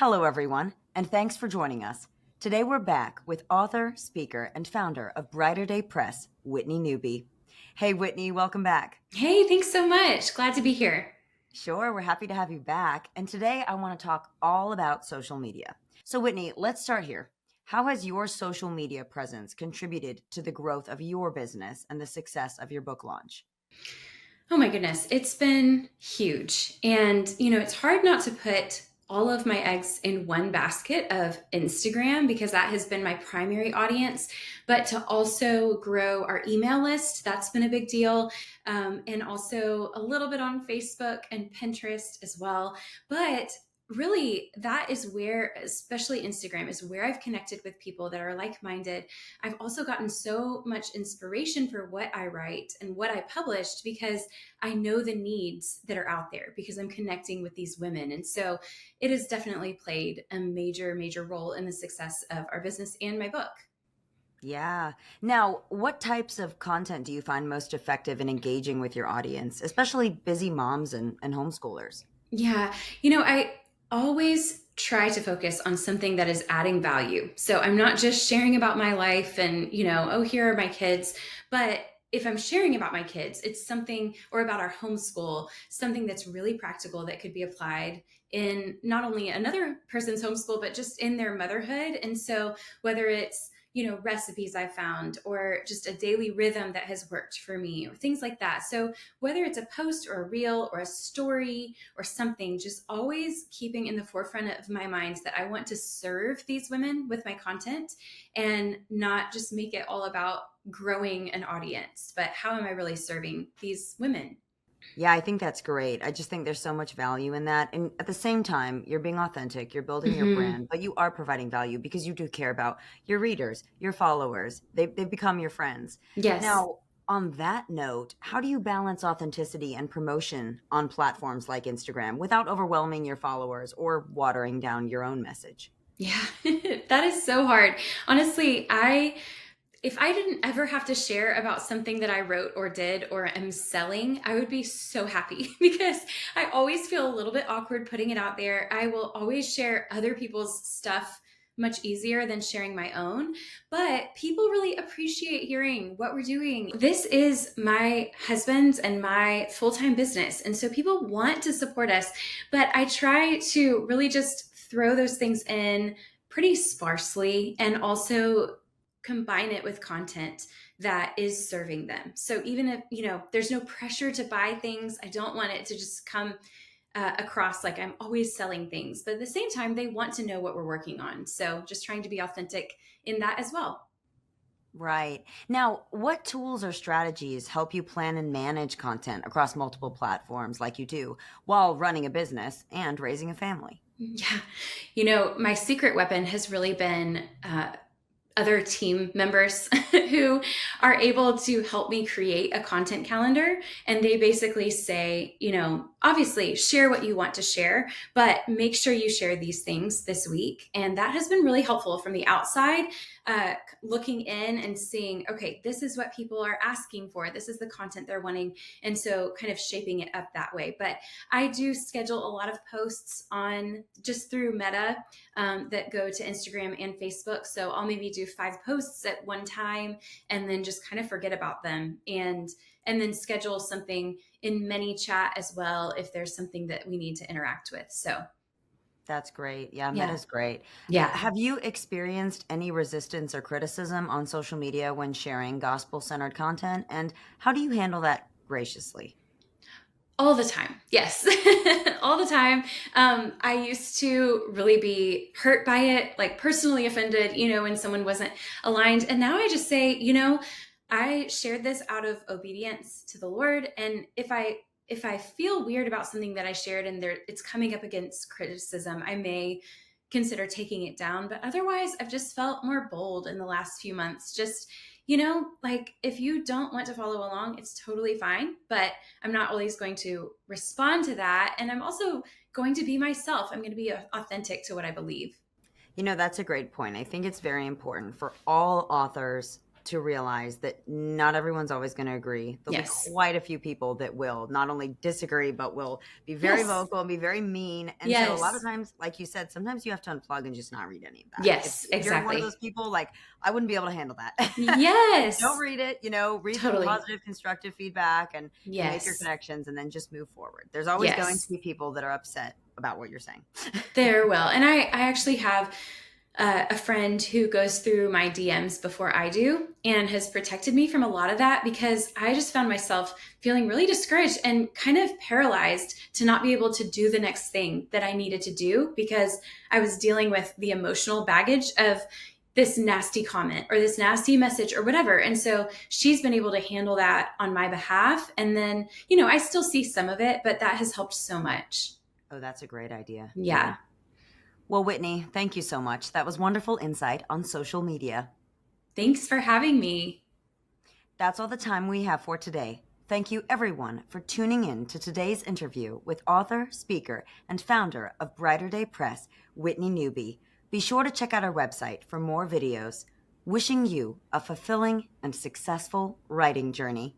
Hello, everyone, and thanks for joining us. Today we're back with author, speaker, and founder of Brighter Day Press, Whitney Newby. Hey, Whitney, welcome back. Hey, thanks so much. Glad to be here. Sure, we're happy to have you back. And today I want to talk all about social media. So, Whitney, let's start here. How has your social media presence contributed to the growth of your business and the success of your book launch? Oh my goodness, it's been huge. And, it's hard not to put all of my eggs in one basket of Instagram because that has been my primary audience, but to also grow our email list, that's been a big deal. And also a little bit on Facebook and Pinterest as well. But really, that is where, especially Instagram, is where I've connected with people that are like minded. I've also gotten so much inspiration for what I write and what I published because I know the needs that are out there because I'm connecting with these women. And so it has definitely played a major, major role in the success of our business and my book. Yeah. Now, what types of content do you find most effective in engaging with your audience, especially busy moms and homeschoolers? Yeah. I always try to focus on something that is adding value. So I'm not just sharing about my life and, oh, here are my kids. But if I'm sharing about my kids, it's something, or about our homeschool, something that's really practical that could be applied in not only another person's homeschool, but just in their motherhood. And so whether it's, recipes I found or just a daily rhythm that has worked for me or things like that. So whether it's a post or a reel or a story or something, just always keeping in the forefront of my mind that I want to serve these women with my content and not just make it all about growing an audience, but how am I really serving these women? Yeah, I think that's great. I just think there's so much value in that. And at the same time, you're being authentic, you're building your Hmm. brand, but you are providing value because you do care about your readers, your followers. They've become your friends. Yes. Now, on that note, how do you balance authenticity and promotion on platforms like Instagram without overwhelming your followers or watering down your own message? Yeah, that is so hard. Honestly, if I didn't ever have to share about something that I wrote or did or am selling, I would be so happy because I always feel a little bit awkward putting it out there. I will always share other people's stuff much easier than sharing my own, but people really appreciate hearing what we're doing. This is my husband's and my full-time business, and so people want to support us, but I try to really just throw those things in pretty sparsely and also combine it with content that is serving them. So even if, there's no pressure to buy things, I don't want it to just come across like I'm always selling things. But at the same time, they want to know what we're working on. So just trying to be authentic in that as well. Right. Now, what tools or strategies help you plan and manage content across multiple platforms like you do while running a business and raising a family? Yeah. My secret weapon has really been other team members who are able to help me create a content calendar. And they basically say, obviously share what you want to share, but make sure you share these things this week. And that has been really helpful from the outside, looking in and seeing, okay, this is what people are asking for. This is the content they're wanting. And so kind of shaping it up that way. But I do schedule a lot of posts on just through Meta that go to Instagram and Facebook. So I'll maybe do 5 posts at one time and then just kind of forget about them and then schedule something in ManyChat as well if there's something that we need to interact with. So That's great. Yeah, yeah, Meta's great. yeah. Have you experienced any resistance or criticism on social media when sharing gospel-centered content? And how do you handle that graciously? All the time. Yes. All the time. I used to really be hurt by it, like personally offended, when someone wasn't aligned. And now I just say, I shared this out of obedience to the Lord. And if I feel weird about something that I shared and it's coming up against criticism, I may consider taking it down. But otherwise, I've just felt more bold in the last few months. Just, like if you don't want to follow along, it's totally fine. But I'm not always going to respond to that. And I'm also going to be myself. I'm going to be authentic to what I believe. That's a great point. I think it's very important for all authors to realize that not everyone's always going to agree. There'll Yes. be quite a few people that will not only disagree, but will be very Yes. vocal and be very mean. And so a lot of Yes. times, like you said, sometimes you have to unplug and just not read any of that. Yes, If you're one of exactly. those people, like I wouldn't be able to handle that. Don't Yes. read it, read the Totally. positive, constructive feedback and make your Yes. connections and then just move forward. There's always going to Yes. be people that are upset about what you're saying. There will. And I actually have a friend who goes through my DMs before I do and has protected me from a lot of that because I just found myself feeling really discouraged and kind of paralyzed to not be able to do the next thing that I needed to do because I was dealing with the emotional baggage of this nasty comment or this nasty message or whatever. And so she's been able to handle that on my behalf. And then, I still see some of it, but that has helped so much. Oh, that's a great idea. Yeah. Well, Whitney, thank you so much. That was wonderful insight on social media. Thanks for having me. That's all the time we have for today. Thank you, everyone, for tuning in to today's interview with author, speaker, and founder of Brighter Day Press, Whitney Newby. Be sure to check out our website for more videos. Wishing you a fulfilling and successful writing journey.